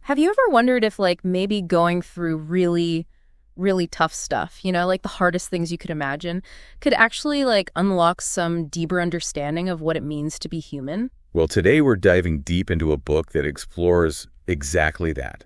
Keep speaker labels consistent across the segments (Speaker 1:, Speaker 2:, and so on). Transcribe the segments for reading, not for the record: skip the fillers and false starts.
Speaker 1: Have you ever wondered if, like, maybe going through really, really tough stuff, like the hardest things you could imagine, could actually, like, unlock some deeper understanding of what it means to be human?
Speaker 2: Well, today we're diving deep into a book that explores exactly that.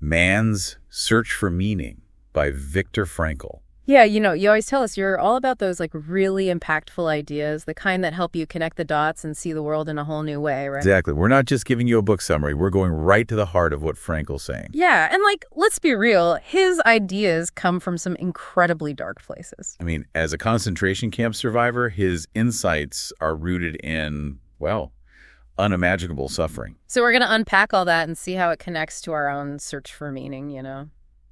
Speaker 2: Man's Search for Meaning by Viktor Frankl.
Speaker 1: Yeah, you always tell us you're all about those, like, really impactful ideas, the kind that help you connect the dots and see the world in a whole new way, right?
Speaker 2: Exactly. We're not just giving you a book summary. We're going right to the heart of what Frankl's saying.
Speaker 1: Yeah, and, like, let's be real, his ideas come from some incredibly dark places.
Speaker 2: I mean, as a concentration camp survivor, his insights are rooted in, well, unimaginable suffering.
Speaker 1: So we're going to unpack all that and see how it connects to our own search for meaning,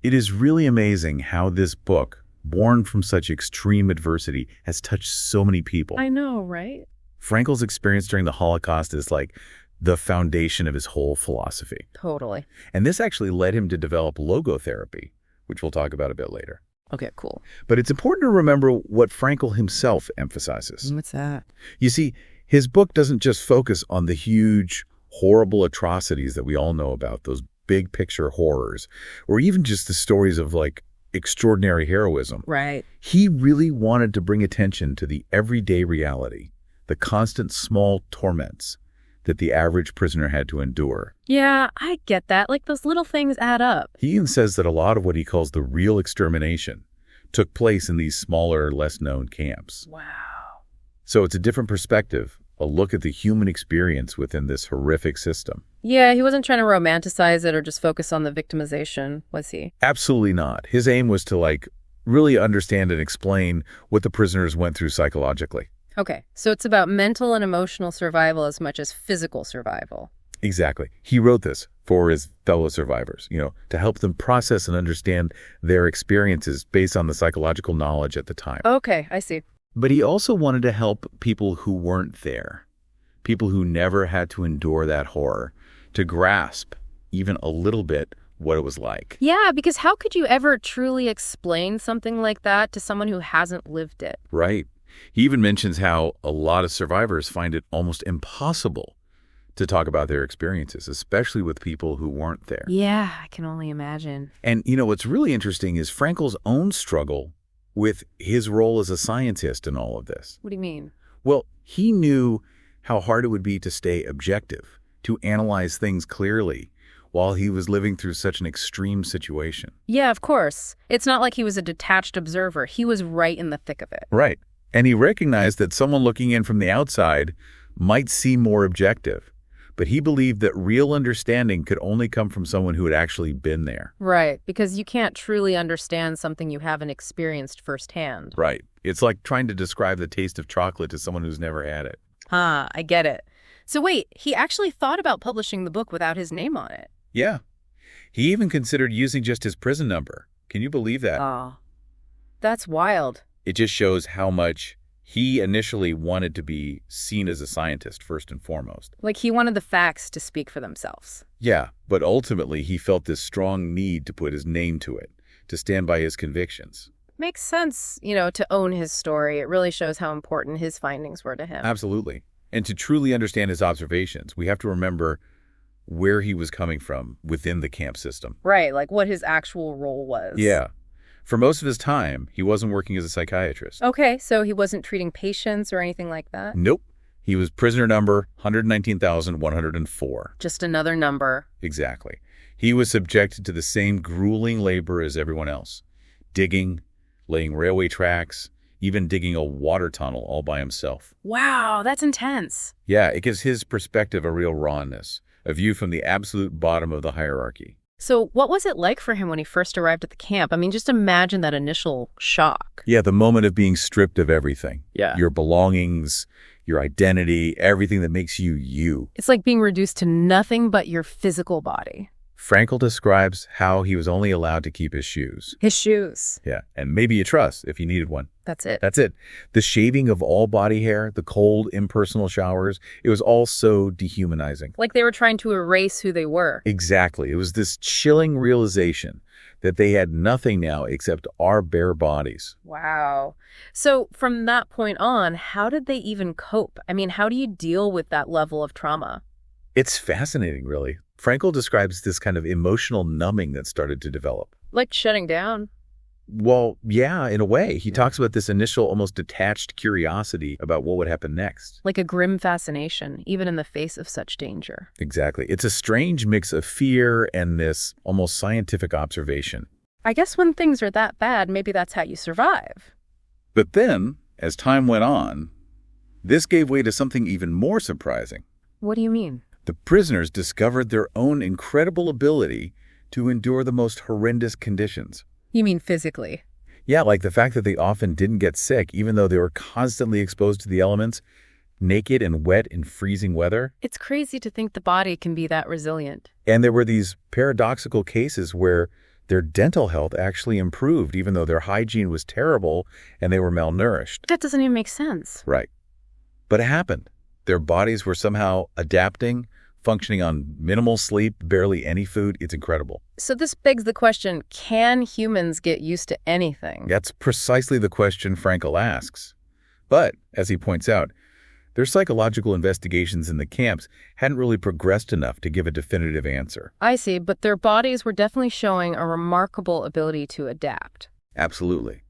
Speaker 2: It is really amazing how this book, born from such extreme adversity, has touched so many people.
Speaker 1: I know, right?
Speaker 2: Frankl's experience during the Holocaust is like the foundation of his whole philosophy.
Speaker 1: Totally.
Speaker 2: And this actually led him to develop logotherapy, which we'll talk about a bit later.
Speaker 1: Okay, cool.
Speaker 2: But it's important to remember what Frankl himself emphasizes.
Speaker 1: What's that?
Speaker 2: You see, his book doesn't just focus on the huge, horrible atrocities that we all know about, those big picture horrors, or even just the stories of, like, extraordinary heroism.
Speaker 1: Right.
Speaker 2: He really wanted to bring attention to the everyday reality, the constant small torments that the average prisoner had to endure.
Speaker 1: Yeah, I get that. Like, those little things add up.
Speaker 2: He even says that a lot of what he calls the real extermination took place in these smaller, less-known camps.
Speaker 1: Wow.
Speaker 2: So it's a different perspective, a look at the human experience within this horrific system.
Speaker 1: Yeah, he wasn't trying to romanticize it or just focus on the victimization, was he?
Speaker 2: Absolutely not. His aim was to, like, really understand and explain what the prisoners went through psychologically.
Speaker 1: Okay, so it's about mental and emotional survival as much as physical survival.
Speaker 2: Exactly. He wrote this for his fellow survivors, to help them process and understand their experiences based on the psychological knowledge at the time.
Speaker 1: Okay, I see.
Speaker 2: But he also wanted to help people who weren't there, people who never had to endure that horror, to grasp even a little bit what it was like.
Speaker 1: Yeah, because how could you ever truly explain something like that to someone who hasn't lived it?
Speaker 2: Right. He even mentions how a lot of survivors find it almost impossible to talk about their experiences, especially with people who weren't there.
Speaker 1: Yeah, I can only imagine.
Speaker 2: And, what's really interesting is Frankl's own struggle with his role as a scientist in all of this.
Speaker 1: What do you mean?
Speaker 2: Well, he knew how hard it would be to stay objective, to analyze things clearly while he was living through such an extreme situation.
Speaker 1: Yeah, of course. It's not like he was a detached observer. He was right in the thick of it.
Speaker 2: Right. And he recognized that someone looking in from the outside might seem more objective, but he believed that real understanding could only come from someone who had actually been there.
Speaker 1: Right, because you can't truly understand something you haven't experienced firsthand.
Speaker 2: Right. It's like trying to describe the taste of chocolate to someone who's never had it.
Speaker 1: I get it. So wait, he actually thought about publishing the book without his name on it.
Speaker 2: Yeah. He even considered using just his prison number. Can you believe that?
Speaker 1: Oh, that's wild.
Speaker 2: It just shows how much he initially wanted to be seen as a scientist first and foremost.
Speaker 1: Like he wanted the facts to speak for themselves.
Speaker 2: Yeah, but ultimately he felt this strong need to put his name to it, to stand by his convictions.
Speaker 1: Makes sense, to own his story. It really shows how important his findings were to him.
Speaker 2: Absolutely. And to truly understand his observations, we have to remember where he was coming from within the camp system.
Speaker 1: Right, like what his actual role was.
Speaker 2: Yeah. For most of his time, he wasn't working as a psychiatrist.
Speaker 1: Okay, so he wasn't treating patients or anything like that?
Speaker 2: Nope. He was prisoner number 119,104.
Speaker 1: Just another number.
Speaker 2: Exactly. He was subjected to the same grueling labor as everyone else. Digging, laying railway tracks, even digging a water tunnel all by himself.
Speaker 1: Wow, that's intense.
Speaker 2: Yeah, it gives his perspective a real rawness, a view from the absolute bottom of the hierarchy.
Speaker 1: So what was it like for him when he first arrived at the camp? I mean, just imagine that initial shock.
Speaker 2: Yeah, the moment of being stripped of everything.
Speaker 1: Yeah.
Speaker 2: Your belongings, your identity, everything that makes you you.
Speaker 1: It's like being reduced to nothing but your physical body.
Speaker 2: Frankl describes how he was only allowed to keep his shoes.
Speaker 1: His shoes.
Speaker 2: Yeah, and maybe a truss if he needed one.
Speaker 1: That's it.
Speaker 2: That's it. The shaving of all body hair, the cold, impersonal showers, it was all so dehumanizing.
Speaker 1: Like they were trying to erase who they were.
Speaker 2: Exactly. It was this chilling realization that they had nothing now except our bare bodies.
Speaker 1: Wow. So from that point on, how did they even cope? I mean, how do you deal with that level of trauma?
Speaker 2: It's fascinating, really. Frankl describes this kind of emotional numbing that started to develop.
Speaker 1: Like shutting down.
Speaker 2: Well, yeah, in a way. He talks about this initial, almost detached curiosity about what would happen next.
Speaker 1: Like a grim fascination, even in the face of such danger.
Speaker 2: Exactly. It's a strange mix of fear and this almost scientific observation.
Speaker 1: I guess when things are that bad, maybe that's how you survive.
Speaker 2: But then, as time went on, this gave way to something even more surprising.
Speaker 1: What do you mean?
Speaker 2: The prisoners discovered their own incredible ability to endure the most horrendous conditions.
Speaker 1: You mean physically?
Speaker 2: Yeah, like the fact that they often didn't get sick, even though they were constantly exposed to the elements, naked and wet in freezing weather.
Speaker 1: It's crazy to think the body can be that resilient.
Speaker 2: And there were these paradoxical cases where their dental health actually improved, even though their hygiene was terrible and they were malnourished.
Speaker 1: That doesn't even make sense.
Speaker 2: Right. But it happened. Their bodies were somehow adapting, functioning on minimal sleep, barely any food. It's incredible.
Speaker 1: So this begs the question, can humans get used to anything?
Speaker 2: That's precisely the question Frankl asks. But, as he points out, their psychological investigations in the camps hadn't really progressed enough to give a definitive answer.
Speaker 1: I see, but their bodies were definitely showing a remarkable ability to adapt.
Speaker 2: Absolutely.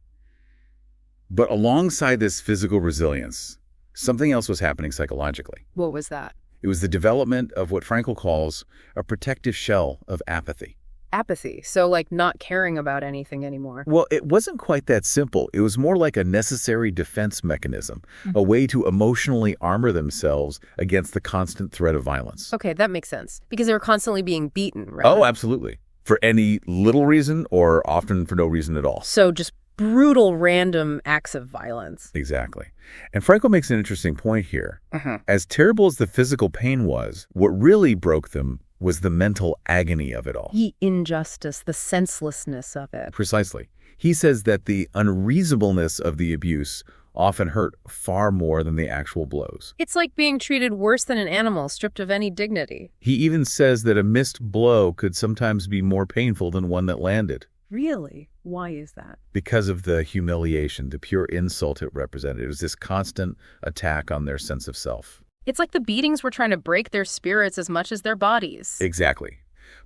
Speaker 2: But alongside this physical resilience, something else was happening psychologically.
Speaker 1: What was that?
Speaker 2: It was the development of what Frankl calls a protective shell of apathy.
Speaker 1: Apathy, so like not caring about anything anymore.
Speaker 2: Well, it wasn't quite that simple. It was more like a necessary defense mechanism, a way to emotionally armor themselves against the constant threat of violence.
Speaker 1: Okay, that makes sense. Because they were constantly being beaten, right?
Speaker 2: Oh, absolutely. For any little reason or often for no reason at all.
Speaker 1: So just brutal, random acts of violence.
Speaker 2: Exactly. And Frankl makes an interesting point here. As terrible as the physical pain was, what really broke them was the mental agony of it all.
Speaker 1: The injustice, the senselessness of it.
Speaker 2: Precisely. He says that the unreasonableness of the abuse often hurt far more than the actual blows.
Speaker 1: It's like being treated worse than an animal, stripped of any dignity.
Speaker 2: He even says that a missed blow could sometimes be more painful than one that landed.
Speaker 1: Really? Why is that?
Speaker 2: Because of the humiliation, the pure insult it represented. It was this constant attack on their sense of self.
Speaker 1: It's like the beatings were trying to break their spirits as much as their bodies.
Speaker 2: Exactly.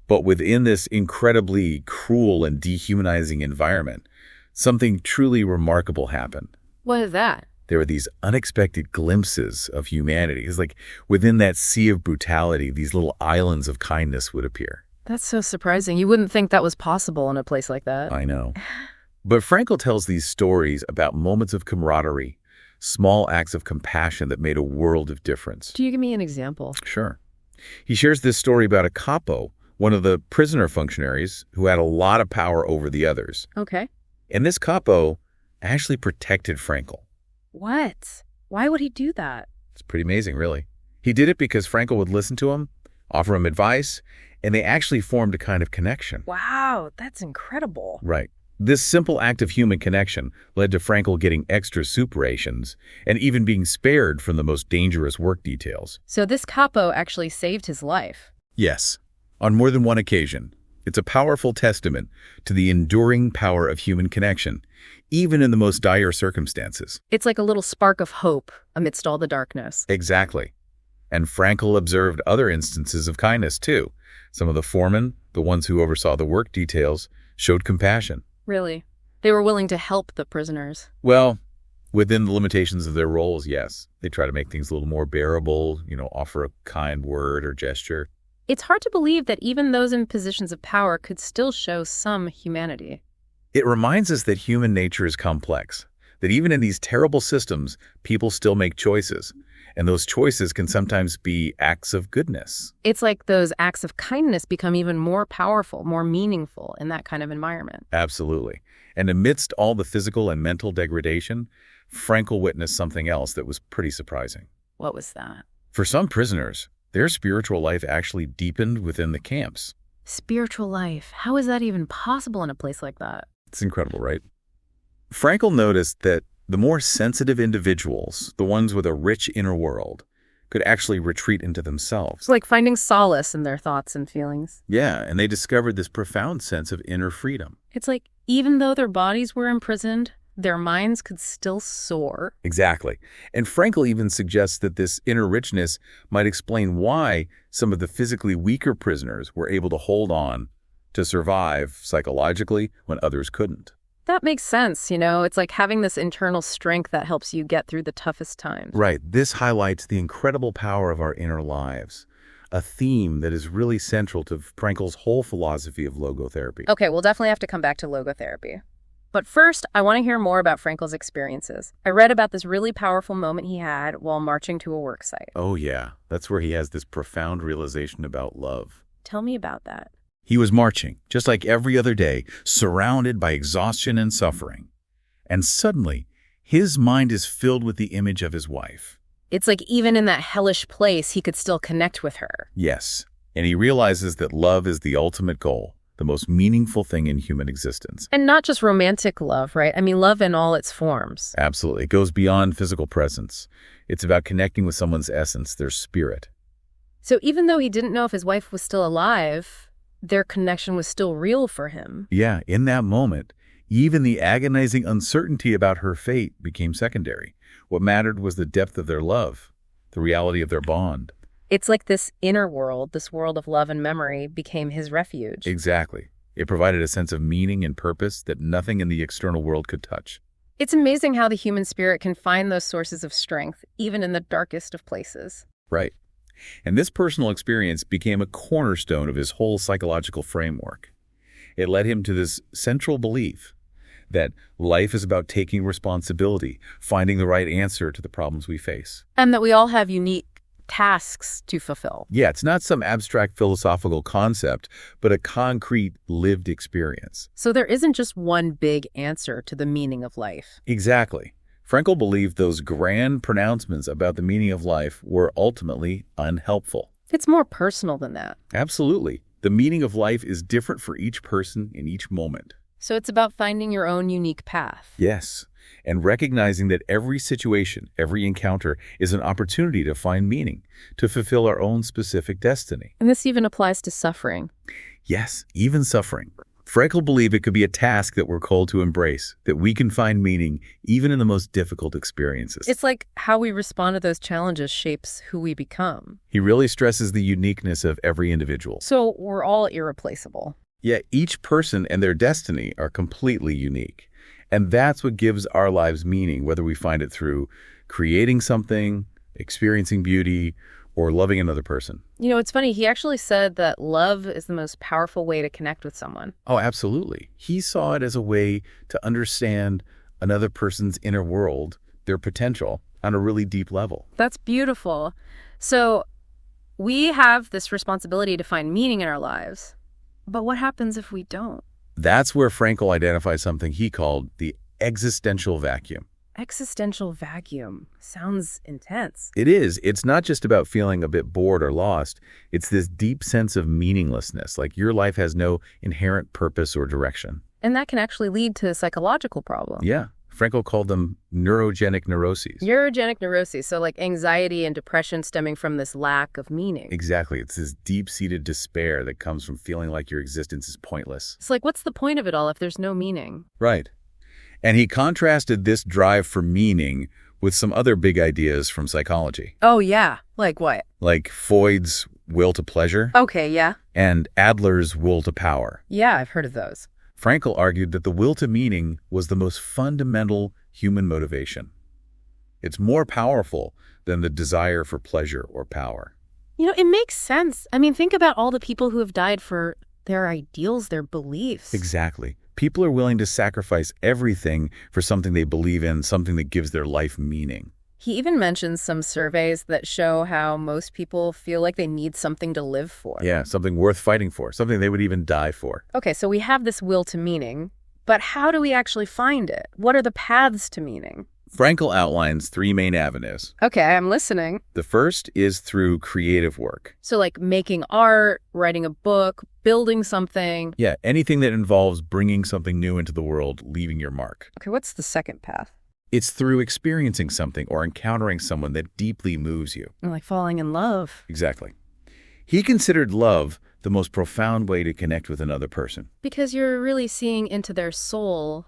Speaker 2: But within this incredibly cruel and dehumanizing environment, something truly remarkable happened.
Speaker 1: What is that?
Speaker 2: There were these unexpected glimpses of humanity. It's like within that sea of brutality, these little islands of kindness would appear.
Speaker 1: That's so surprising. You wouldn't think that was possible in a place like that.
Speaker 2: I know. But Frankl tells these stories about moments of camaraderie, small acts of compassion that made a world of difference.
Speaker 1: Do you give me an example?
Speaker 2: Sure. He shares this story about a capo, one of the prisoner functionaries who had a lot of power over the others.
Speaker 1: Okay.
Speaker 2: And this capo actually protected Frankl.
Speaker 1: What? Why would he do that?
Speaker 2: It's pretty amazing, really. He did it because Frankl would listen to him, offer him advice, and they actually formed a kind of connection.
Speaker 1: Wow, that's incredible.
Speaker 2: Right. This simple act of human connection led to Frankl getting extra soup rations and even being spared from the most dangerous work details.
Speaker 1: So this capo actually saved his life.
Speaker 2: Yes, on more than one occasion. It's a powerful testament to the enduring power of human connection, even in the most dire circumstances.
Speaker 1: It's like a little spark of hope amidst all the darkness.
Speaker 2: Exactly. And Frankl observed other instances of kindness, too. Some of the foremen, the ones who oversaw the work details, showed compassion.
Speaker 1: Really? They were willing to help the prisoners.
Speaker 2: Well, within the limitations of their roles, yes. They try to make things a little more bearable, offer a kind word or gesture.
Speaker 1: It's hard to believe that even those in positions of power could still show some humanity.
Speaker 2: It reminds us that human nature is complex, that even in these terrible systems, people still make choices. And those choices can sometimes be acts of goodness.
Speaker 1: It's like those acts of kindness become even more powerful, more meaningful in that kind of environment.
Speaker 2: Absolutely. And amidst all the physical and mental degradation, Frankl witnessed something else that was pretty surprising.
Speaker 1: What was that?
Speaker 2: For some prisoners, their spiritual life actually deepened within the camps.
Speaker 1: Spiritual life. How is that even possible in a place like that?
Speaker 2: It's incredible, right? Frankl noticed that the more sensitive individuals, the ones with a rich inner world, could actually retreat into themselves.
Speaker 1: It's like finding solace in their thoughts and feelings.
Speaker 2: Yeah, and they discovered this profound sense of inner freedom.
Speaker 1: It's like even though their bodies were imprisoned, their minds could still soar.
Speaker 2: Exactly. And Frankl even suggests that this inner richness might explain why some of the physically weaker prisoners were able to hold on to survive psychologically when others couldn't.
Speaker 1: That makes sense, It's like having this internal strength that helps you get through the toughest times.
Speaker 2: Right. This highlights the incredible power of our inner lives, a theme that is really central to Frankl's whole philosophy of logotherapy.
Speaker 1: Okay, we'll definitely have to come back to logotherapy. But first, I want to hear more about Frankl's experiences. I read about this really powerful moment he had while marching to a work site.
Speaker 2: Oh, yeah. That's where he has this profound realization about love.
Speaker 1: Tell me about that.
Speaker 2: He was marching, just like every other day, surrounded by exhaustion and suffering. And suddenly, his mind is filled with the image of his wife.
Speaker 1: It's like even in that hellish place, he could still connect with her.
Speaker 2: Yes, and he realizes that love is the ultimate goal, the most meaningful thing in human existence.
Speaker 1: And not just romantic love, right? I mean, love in all its forms.
Speaker 2: Absolutely. It goes beyond physical presence. It's about connecting with someone's essence, their spirit.
Speaker 1: So even though he didn't know if his wife was still alive, their connection was still real for him.
Speaker 2: Yeah, in that moment, even the agonizing uncertainty about her fate became secondary. What mattered was the depth of their love, the reality of their bond.
Speaker 1: It's like this inner world, this world of love and memory, became his refuge.
Speaker 2: Exactly. It provided a sense of meaning and purpose that nothing in the external world could touch.
Speaker 1: It's amazing how the human spirit can find those sources of strength, even in the darkest of places.
Speaker 2: Right. And this personal experience became a cornerstone of his whole psychological framework. It led him to this central belief that life is about taking responsibility, finding the right answer to the problems we face.
Speaker 1: And that we all have unique tasks to fulfill.
Speaker 2: Yeah, it's not some abstract philosophical concept, but a concrete lived experience.
Speaker 1: So there isn't just one big answer to the meaning of life.
Speaker 2: Exactly. Frankl believed those grand pronouncements about the meaning of life were ultimately unhelpful.
Speaker 1: It's more personal than that.
Speaker 2: Absolutely. The meaning of life is different for each person in each moment.
Speaker 1: So it's about finding your own unique path.
Speaker 2: Yes, and recognizing that every situation, every encounter is an opportunity to find meaning, to fulfill our own specific destiny.
Speaker 1: And this even applies to suffering.
Speaker 2: Yes, even suffering. Frankl believed it could be a task that we're called to embrace, that we can find meaning even in the most difficult experiences.
Speaker 1: It's like how we respond to those challenges shapes who we become.
Speaker 2: He really stresses the uniqueness of every individual.
Speaker 1: So we're all irreplaceable.
Speaker 2: Yet each person and their destiny are completely unique. And that's what gives our lives meaning, whether we find it through creating something, experiencing beauty, or loving another person.
Speaker 1: It's funny. He actually said that love is the most powerful way to connect with someone.
Speaker 2: Oh, absolutely. He saw it as a way to understand another person's inner world, their potential, on a really deep level.
Speaker 1: That's beautiful. So we have this responsibility to find meaning in our lives. But what happens if we don't?
Speaker 2: That's where Frankl identified something he called the existential vacuum.
Speaker 1: Existential vacuum. Sounds intense.
Speaker 2: It is. It's not just about feeling a bit bored or lost. It's this deep sense of meaninglessness, like your life has no inherent purpose or direction.
Speaker 1: And that can actually lead to psychological problems.
Speaker 2: Yeah. Frankl called them neurogenic neuroses.
Speaker 1: Neurogenic neuroses, so like anxiety and depression stemming from this lack of meaning.
Speaker 2: Exactly. It's this deep-seated despair that comes from feeling like your existence is pointless.
Speaker 1: It's like, what's the point of it all if there's no meaning?
Speaker 2: Right. And he contrasted this drive for meaning with some other big ideas from psychology.
Speaker 1: Oh, yeah. Like what?
Speaker 2: Like Freud's will to pleasure.
Speaker 1: Okay, yeah.
Speaker 2: And Adler's will to power.
Speaker 1: Yeah, I've heard of those.
Speaker 2: Frankl argued that the will to meaning was the most fundamental human motivation. It's more powerful than the desire for pleasure or power.
Speaker 1: It makes sense. I mean, think about all the people who have died for their ideals, their beliefs.
Speaker 2: Exactly. People are willing to sacrifice everything for something they believe in, something that gives their life meaning.
Speaker 1: He even mentions some surveys that show how most people feel like they need something to live for.
Speaker 2: Yeah, something worth fighting for, something they would even die for.
Speaker 1: Okay, so we have this will to meaning, but how do we actually find it? What are the paths to meaning?
Speaker 2: Frankl outlines 3 main avenues.
Speaker 1: Okay, I'm listening.
Speaker 2: The first is through creative work.
Speaker 1: So like making art, writing a book, building something.
Speaker 2: Yeah, anything that involves bringing something new into the world, leaving your mark.
Speaker 1: Okay, what's the second path?
Speaker 2: It's through experiencing something or encountering someone that deeply moves you.
Speaker 1: Like falling in love.
Speaker 2: Exactly. He considered love the most profound way to connect with another person.
Speaker 1: Because you're really seeing into their soul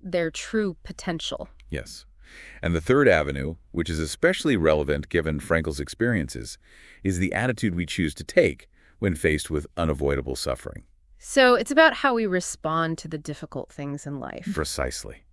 Speaker 1: their true potential.
Speaker 2: Yes. And the third avenue, which is especially relevant given Frankl's experiences, is the attitude we choose to take when faced with unavoidable suffering.
Speaker 1: So it's about how we respond to the difficult things in life.
Speaker 2: Precisely.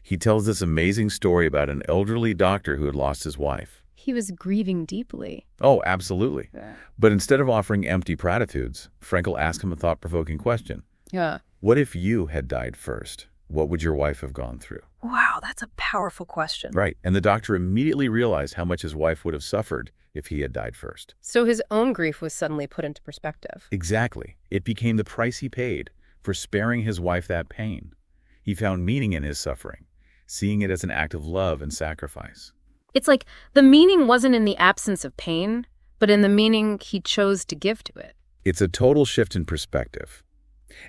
Speaker 2: He tells this amazing story about an elderly doctor who had lost his wife.
Speaker 1: He was grieving deeply.
Speaker 2: Oh, absolutely.
Speaker 1: Yeah.
Speaker 2: But instead of offering empty platitudes, Frankl asked him a thought-provoking question.
Speaker 1: Yeah.
Speaker 2: What if you had died first? What would your wife have gone through?
Speaker 1: Wow, that's a powerful question.
Speaker 2: Right. And the doctor immediately realized how much his wife would have suffered if he had died first.
Speaker 1: So his own grief was suddenly put into perspective.
Speaker 2: Exactly. It became the price he paid for sparing his wife that pain. He found meaning in his suffering, seeing it as an act of love and sacrifice.
Speaker 1: It's like the meaning wasn't in the absence of pain, but in the meaning he chose to give to it.
Speaker 2: It's a total shift in perspective.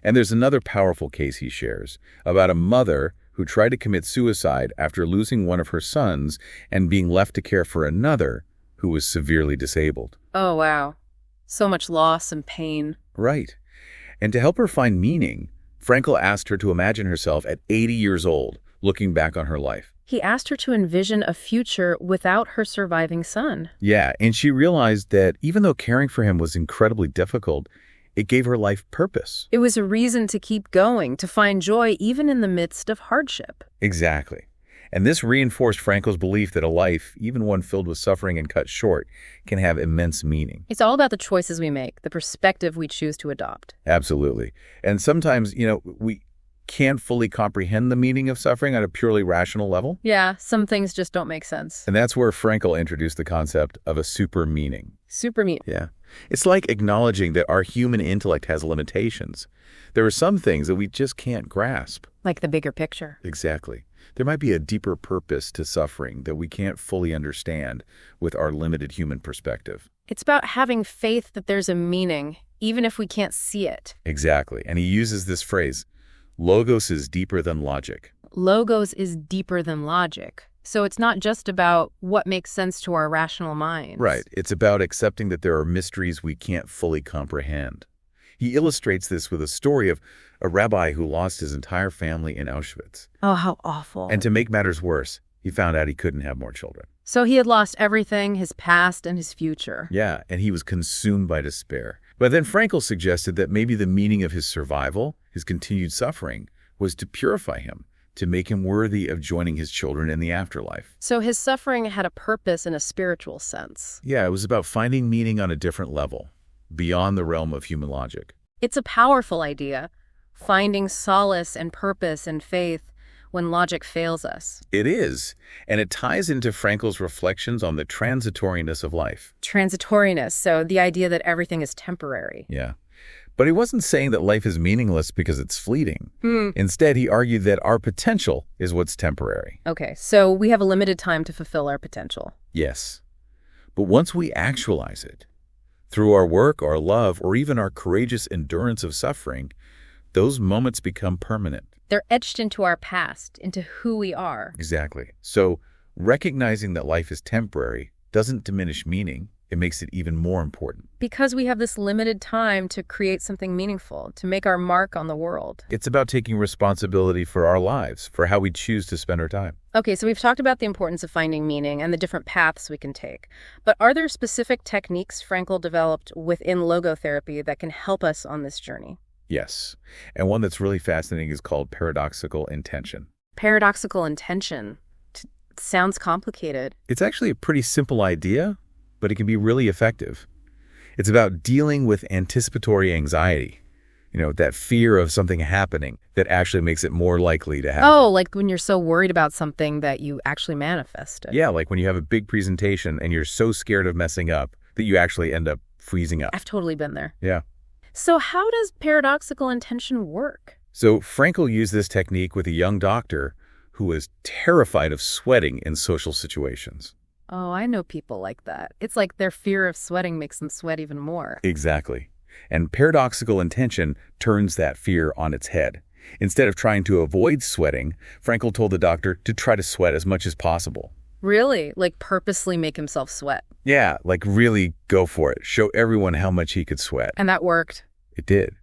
Speaker 2: And there's another powerful case he shares about a mother who tried to commit suicide after losing one of her sons and being left to care for another who was severely disabled.
Speaker 1: Oh, wow. So much loss and pain.
Speaker 2: Right. And to help her find meaning, Frankl asked her to imagine herself at 80 years old, looking back on her life.
Speaker 1: He asked her to envision a future without her surviving son.
Speaker 2: Yeah, and she realized that even though caring for him was incredibly difficult, it gave her life purpose.
Speaker 1: It was a reason to keep going, to find joy even in the midst of hardship.
Speaker 2: Exactly. And this reinforced Frankl's belief that a life, even one filled with suffering and cut short, can have immense meaning.
Speaker 1: It's all about the choices we make, the perspective we choose to adopt.
Speaker 2: Absolutely. And sometimes, we can't fully comprehend the meaning of suffering on a purely rational level.
Speaker 1: Yeah, some things just don't make sense.
Speaker 2: And that's where Frankl introduced the concept of a super meaning.
Speaker 1: Super meaning.
Speaker 2: Yeah. It's like acknowledging that our human intellect has limitations. There are some things that we just can't grasp.
Speaker 1: Like the bigger picture.
Speaker 2: Exactly. There might be a deeper purpose to suffering that we can't fully understand with our limited human perspective.
Speaker 1: It's about having faith that there's a meaning, even if we can't see it.
Speaker 2: Exactly. And he uses this phrase, logos is deeper than logic.
Speaker 1: Logos is deeper than logic. So it's not just about what makes sense to our rational minds.
Speaker 2: Right. It's about accepting that there are mysteries we can't fully comprehend. He illustrates this with a story of a rabbi who lost his entire family in Auschwitz.
Speaker 1: Oh, how awful.
Speaker 2: And to make matters worse, he found out he couldn't have more children.
Speaker 1: So he had lost everything, his past and his future.
Speaker 2: Yeah, and he was consumed by despair. But then Frankl suggested that maybe the meaning of his survival, his continued suffering, was to purify him, to make him worthy of joining his children in the afterlife.
Speaker 1: So his suffering had a purpose in a spiritual sense.
Speaker 2: Yeah, it was about finding meaning on a different level, beyond the realm of human logic.
Speaker 1: It's a powerful idea, finding solace and purpose and faith when logic fails us.
Speaker 2: It is, and it ties into Frankl's reflections on the transitoriness of life.
Speaker 1: Transitoriness, so the idea that everything is temporary.
Speaker 2: Yeah. But he wasn't saying that life is meaningless because it's fleeting. Instead, he argued that our potential is what's temporary.
Speaker 1: Okay, so we have a limited time to fulfill our potential.
Speaker 2: Yes. But once we actualize it, through our work, our love, or even our courageous endurance of suffering, those moments become permanent.
Speaker 1: They're etched into our past, into who we are.
Speaker 2: Exactly. So recognizing that life is temporary doesn't diminish meaning. It makes it even more important.
Speaker 1: Because we have this limited time to create something meaningful, to make our mark on the world.
Speaker 2: It's about taking responsibility for our lives, for how we choose to spend our time.
Speaker 1: Okay, so we've talked about the importance of finding meaning and the different paths we can take. But are there specific techniques Frankl developed within logotherapy that can help us on this journey?
Speaker 2: Yes. And one that's really fascinating is called paradoxical intention.
Speaker 1: Paradoxical intention. Sounds complicated.
Speaker 2: It's actually a pretty simple idea, but it can be really effective. It's about dealing with anticipatory anxiety, that fear of something happening that actually makes it more likely to happen.
Speaker 1: Oh, like when you're so worried about something that you actually manifest it.
Speaker 2: Yeah, like when you have a big presentation and you're so scared of messing up that you actually end up freezing up.
Speaker 1: I've totally been there.
Speaker 2: Yeah.
Speaker 1: So how does paradoxical intention work?
Speaker 2: So Frankl used this technique with a young doctor who was terrified of sweating in social situations.
Speaker 1: Oh, I know people like that. It's like their fear of sweating makes them sweat even more.
Speaker 2: Exactly. And paradoxical intention turns that fear on its head. Instead of trying to avoid sweating, Frankl told the doctor to try to sweat as much as possible.
Speaker 1: Really? Like purposely make himself sweat?
Speaker 2: Yeah, like really go for it. Show everyone how much he could sweat.
Speaker 1: And that worked?
Speaker 2: It did.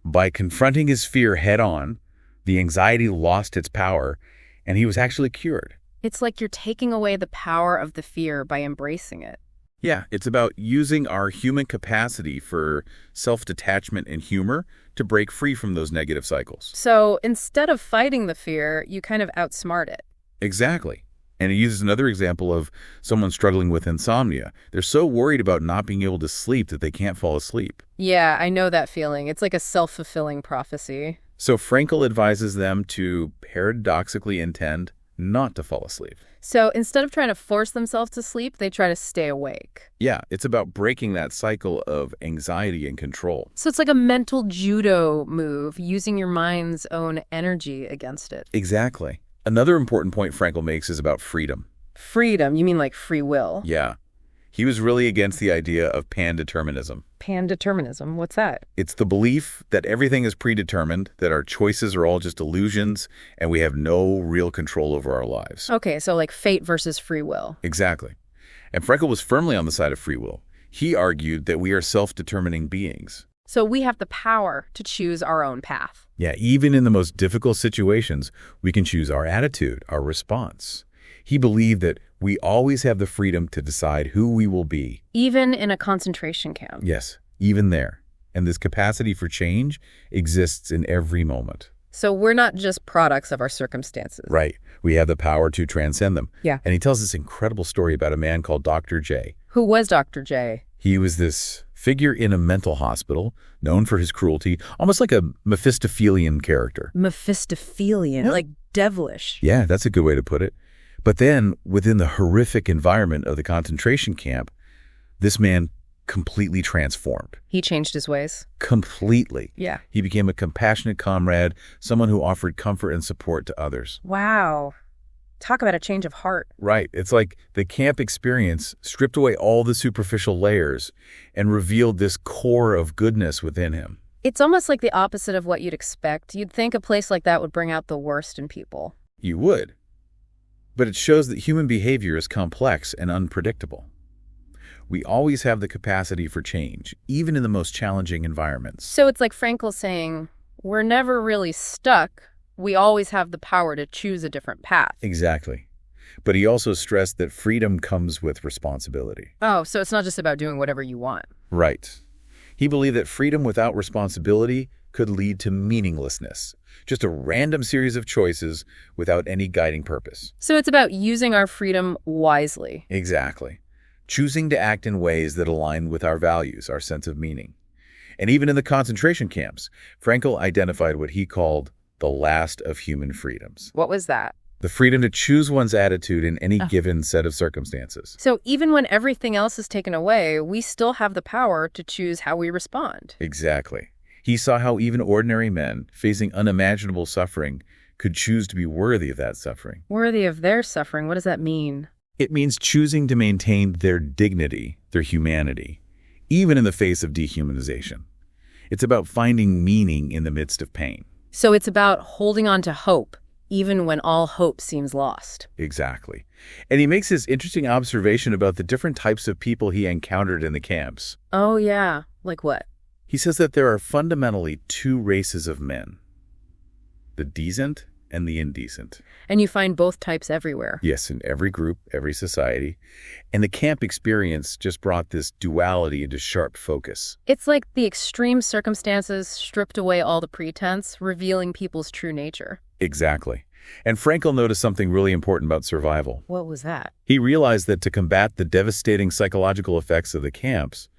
Speaker 2: By confronting his fear head on, The anxiety lost its power, and he was actually cured.
Speaker 1: It's like you're taking away the power of the fear by embracing it.
Speaker 2: Yeah, it's about using our human capacity for self-detachment and humor to break free from those negative cycles.
Speaker 1: So instead of fighting the fear, you kind of outsmart it.
Speaker 2: Exactly. And he uses another example of someone struggling with insomnia. They're so worried about not being able to sleep that they can't fall asleep.
Speaker 1: Yeah, I know that feeling. It's like a self-fulfilling prophecy.
Speaker 2: So Frankl advises them to paradoxically intend not to fall asleep.
Speaker 1: So instead of trying to force themselves to sleep, they try to stay awake.
Speaker 2: Yeah, it's about breaking that cycle of anxiety and control.
Speaker 1: So it's like a mental judo move, using your mind's own energy against it.
Speaker 2: Exactly. Another important point Frankl makes is about freedom.
Speaker 1: Freedom, you mean like free will?
Speaker 2: Yeah. He was really against the idea of pandeterminism.
Speaker 1: Pandeterminism, what's that?
Speaker 2: It's the belief that everything is predetermined, that our choices are all just illusions, and we have no real control over our lives.
Speaker 1: Okay, so like fate versus free will.
Speaker 2: Exactly. And Frankl was firmly on the side of free will. He argued that we are self-determining beings.
Speaker 1: So we have the power to choose our own path.
Speaker 2: Yeah, even in the most difficult situations, we can choose our attitude, our response. He believed that we always have the freedom to decide who we will be.
Speaker 1: Even in a concentration camp.
Speaker 2: Yes, even there. And this capacity for change exists in every moment.
Speaker 1: So we're not just products of our circumstances.
Speaker 2: Right. We have the power to transcend them.
Speaker 1: Yeah.
Speaker 2: And he tells this incredible story about a man called Dr. J.
Speaker 1: Who was Dr. J?
Speaker 2: He was this figure in a mental hospital, known for his cruelty, almost like a Mephistophelian character.
Speaker 1: Mephistophelian, like devilish.
Speaker 2: Yeah, that's a good way to put it. But then, within the horrific environment of the concentration camp, this man completely transformed.
Speaker 1: He changed his ways.
Speaker 2: Completely.
Speaker 1: Yeah.
Speaker 2: He became a compassionate comrade, someone who offered comfort and support to others.
Speaker 1: Wow. Talk about a change of heart.
Speaker 2: Right. It's like the camp experience stripped away all the superficial layers and revealed this core of goodness within him.
Speaker 1: It's almost like the opposite of what you'd expect. You'd think a place like that would bring out the worst in people.
Speaker 2: You would. But it shows that human behavior is complex and unpredictable. We always have the capacity for change, even in the most challenging environments.
Speaker 1: So it's like Frankl saying, we're never really stuck. We always have the power to choose a different path.
Speaker 2: Exactly. But he also stressed that freedom comes with responsibility.
Speaker 1: Oh, so it's not just about doing whatever you want.
Speaker 2: Right. He believed that freedom without responsibility could lead to meaninglessness, just a random series of choices without any guiding purpose.
Speaker 1: So it's about using our freedom wisely.
Speaker 2: Exactly. Choosing to act in ways that align with our values, our sense of meaning. And even in the concentration camps, Frankl identified what he called the last of human freedoms.
Speaker 1: What was that?
Speaker 2: The freedom to choose one's attitude in any given set of circumstances.
Speaker 1: So even when everything else is taken away, we still have the power to choose how we respond.
Speaker 2: Exactly. He saw how even ordinary men, facing unimaginable suffering, could choose to be worthy of that suffering.
Speaker 1: Worthy of their suffering, what does that mean?
Speaker 2: It means choosing to maintain their dignity, their humanity, even in the face of dehumanization. It's about finding meaning in the midst of pain.
Speaker 1: So it's about holding on to hope, even when all hope seems lost.
Speaker 2: Exactly. And he makes this interesting observation about the different types of people he encountered in the camps.
Speaker 1: Oh, yeah. Like what?
Speaker 2: He says that there are fundamentally two races of men, the decent and the indecent.
Speaker 1: And you find both types everywhere.
Speaker 2: Yes, in every group, every society. And the camp experience just brought this duality into sharp focus.
Speaker 1: It's like the extreme circumstances stripped away all the pretense, revealing people's true nature.
Speaker 2: Exactly. And Frankl noticed something really important about survival.
Speaker 1: What was that?
Speaker 2: He realized that to combat the devastating psychological effects of the camps,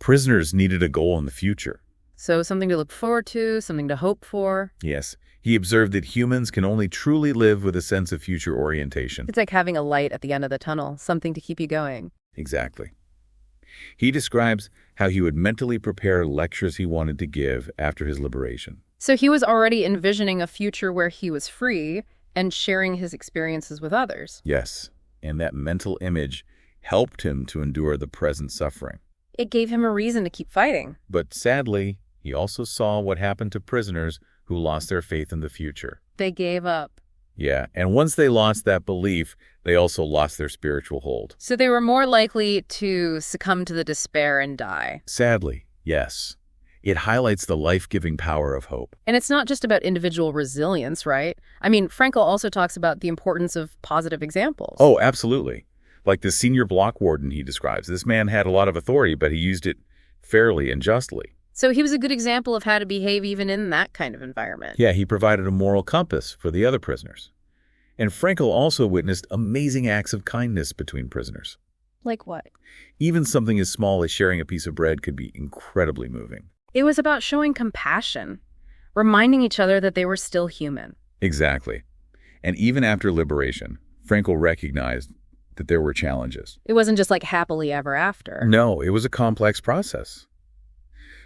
Speaker 2: prisoners needed a goal in the future.
Speaker 1: So something to look forward to, something to hope for.
Speaker 2: Yes. He observed that humans can only truly live with a sense of future orientation.
Speaker 1: It's like having a light at the end of the tunnel, something to keep you going.
Speaker 2: Exactly. He describes how he would mentally prepare lectures he wanted to give after his liberation.
Speaker 1: So he was already envisioning a future where he was free and sharing his experiences with others.
Speaker 2: Yes, and that mental image helped him to endure the present suffering.
Speaker 1: It gave him a reason to keep fighting.
Speaker 2: But sadly, he also saw what happened to prisoners who lost their faith in the future.
Speaker 1: They gave up.
Speaker 2: Yeah, and once they lost that belief, they also lost their spiritual hold.
Speaker 1: So they were more likely to succumb to the despair and die.
Speaker 2: Sadly, yes. It highlights the life-giving power of hope.
Speaker 1: And it's not just about individual resilience, right? I mean, Frankl also talks about the importance of positive examples.
Speaker 2: Oh, absolutely. Like the senior block warden he describes. This man had a lot of authority, but he used it fairly and justly.
Speaker 1: So he was a good example of how to behave even in that kind of environment.
Speaker 2: Yeah, he provided a moral compass for the other prisoners. And Frankl also witnessed amazing acts of kindness between prisoners.
Speaker 1: Like what?
Speaker 2: Even something as small as sharing a piece of bread could be incredibly moving.
Speaker 1: It was about showing compassion, reminding each other that they were still human.
Speaker 2: Exactly. And even after liberation, Frankl recognized that there were challenges.
Speaker 1: It wasn't just like happily ever after.
Speaker 2: No, it was a complex process.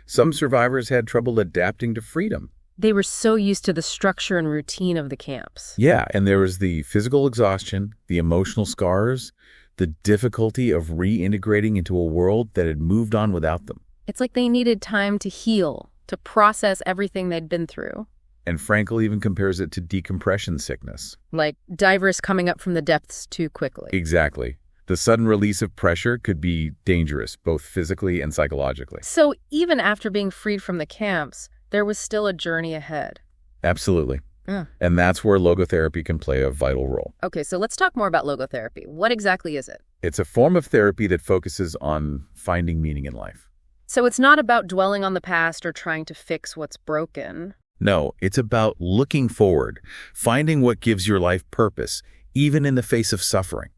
Speaker 2: Some survivors had trouble adapting to freedom.
Speaker 1: They were so used to the structure and routine of the camps.
Speaker 2: Yeah, and there was the physical exhaustion, the emotional scars, the difficulty of reintegrating into a world that had moved on without them.
Speaker 1: It's like they needed time to heal, to process everything they'd been through.
Speaker 2: And Frankl even compares it to decompression sickness.
Speaker 1: Like divers coming up from the depths too quickly.
Speaker 2: Exactly. The sudden release of pressure could be dangerous, both physically and psychologically.
Speaker 1: So even after being freed from the camps, there was still a journey ahead.
Speaker 2: Absolutely.
Speaker 1: Yeah.
Speaker 2: And that's where logotherapy can play a vital role.
Speaker 1: Okay, so let's talk more about logotherapy. What exactly is it?
Speaker 2: It's a form of therapy that focuses on finding meaning in life.
Speaker 1: So it's not about dwelling on the past or trying to fix what's broken.
Speaker 2: No, it's about looking forward, finding what gives your life purpose, even in the face of suffering.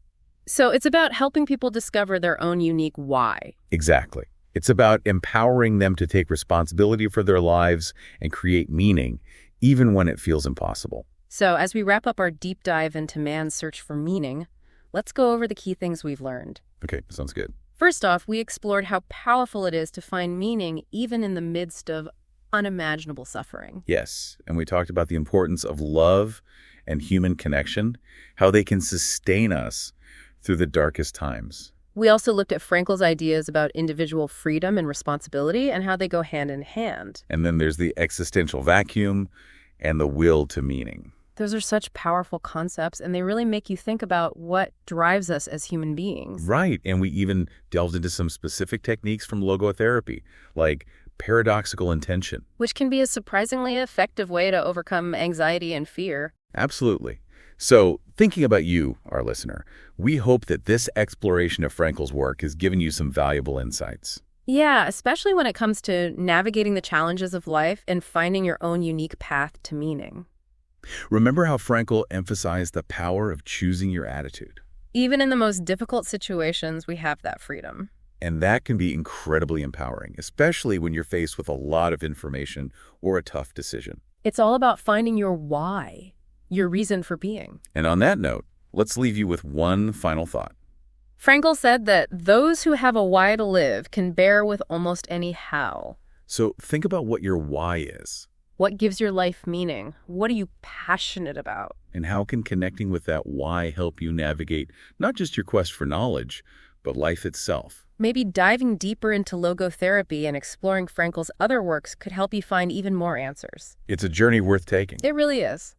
Speaker 1: So it's about helping people discover their own unique why.
Speaker 2: Exactly. It's about empowering them to take responsibility for their lives and create meaning, even when it feels impossible.
Speaker 1: So as we wrap up our deep dive into man's search for meaning, let's go over the key things we've learned.
Speaker 2: Okay, sounds good.
Speaker 1: First off, we explored how powerful it is to find meaning even in the midst of unimaginable suffering.
Speaker 2: Yes, and we talked about the importance of love and human connection, how they can sustain us through the darkest times.
Speaker 1: We also looked at Frankl's ideas about individual freedom and responsibility and how they go hand in hand.
Speaker 2: And then there's the existential vacuum and the will to meaning.
Speaker 1: Those are such powerful concepts, and they really make you think about what drives us as human beings.
Speaker 2: Right, and we even delved into some specific techniques from logotherapy, like paradoxical intention.
Speaker 1: Which can be a surprisingly effective way to overcome anxiety and fear.
Speaker 2: Absolutely. So, thinking about you, our listener, we hope that this exploration of Frankl's work has given you some valuable insights.
Speaker 1: Yeah, especially when it comes to navigating the challenges of life and finding your own unique path to meaning.
Speaker 2: Remember how Frankl emphasized the power of choosing your attitude.
Speaker 1: Even in the most difficult situations, we have that freedom.
Speaker 2: And that can be incredibly empowering, especially when you're faced with a lot of information or a tough decision.
Speaker 1: It's all about finding your why, your reason for being.
Speaker 2: And on that note, let's leave you with one final thought.
Speaker 1: Frankl said that those who have a why to live can bear with almost any how.
Speaker 2: So think about what your why is.
Speaker 1: What gives your life meaning? What are you passionate about?
Speaker 2: And how can connecting with that why help you navigate not just your quest for knowledge, but life itself?
Speaker 1: Maybe diving deeper into logotherapy and exploring Frankl's other works could help you find even more answers.
Speaker 2: It's a journey worth taking.
Speaker 1: It really is.